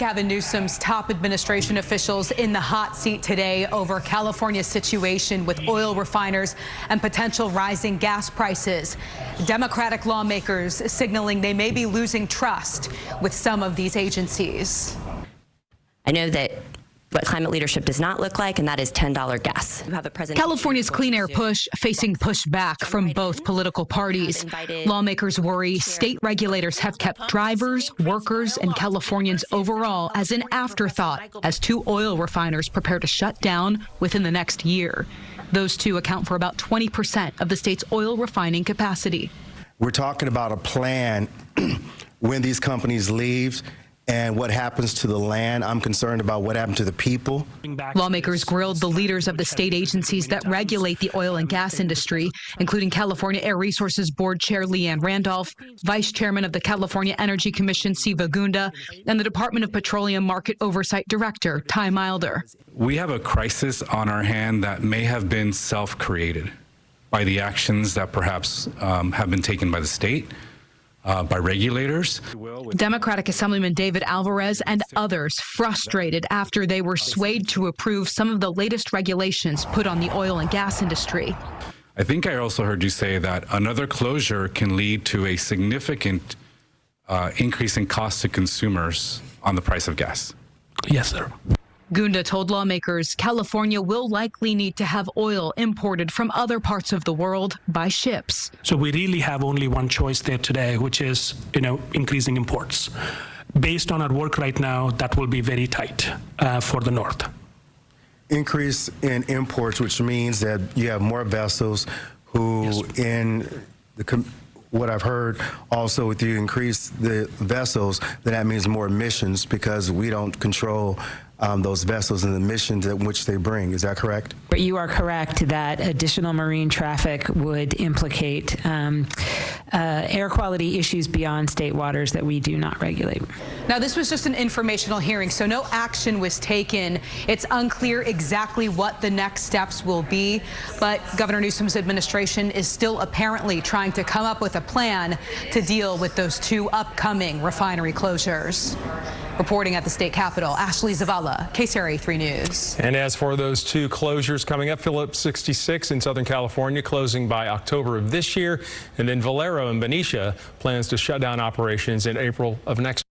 Gavin Newsom's top administration officials in the hot seat today over California's situation with oil refiners and potential rising gas prices. Democratic lawmakers signaling they may be losing trust with some of these agencies. I know that what climate leadership does not look like, and that is $10 gas. California's clean air push facing pushback from both political parties. Lawmakers worry state regulators have kept drivers, workers, and Californians overall as an afterthought as two oil refiners prepare to shut down within the next year. Those two account for about 20% of the state's oil refining capacity. We're talking about a plan when these companies leave and what happens to the land. I'm concerned about what happened to the people. Lawmakers grilled the leaders of the state agencies that regulate the oil and gas industry, including California Air Resources Board Chair Leanne Randolph, Vice Chairman of the California Energy Commission Siva Gunda, and the Department of Petroleum Market Oversight Director Ty Milder. We have a crisis on our hand that may have been self-created by the actions that perhaps have been taken by the state, by regulators. Democratic Assemblyman David Alvarez and others frustrated after they were swayed to approve some of the latest regulations put on the oil and gas industry. I think I also heard you say that another closure can lead to a significant increase in cost to consumers on the price of gas. Yes, sir. Gunda told lawmakers California will likely need to have oil imported from other parts of the world by ships. So we really have only one choice there today, which is, increasing imports. Based on our work right now, that will be very tight for the North. Increase in imports, which means that you have more vessels who, what I've heard also, with you increase the vessels, then that means more emissions because we don't control those vessels and the emissions at which they bring. Is that correct? But you are correct that additional marine traffic would implicate air quality issues beyond state waters that we do not regulate. Now, this was just an informational hearing, so no action was taken. It's unclear exactly what the next steps will be, but Governor Newsom's administration is still apparently trying to come up with a plan to deal with those two upcoming refinery closures. Reporting at the state capitol, Ashley Zavala, KCRA 3 News. And as for those two closures coming up, Phillips 66 in Southern California closing by October of this year, and then Valero in Benicia plans to shut down operations in April of next year.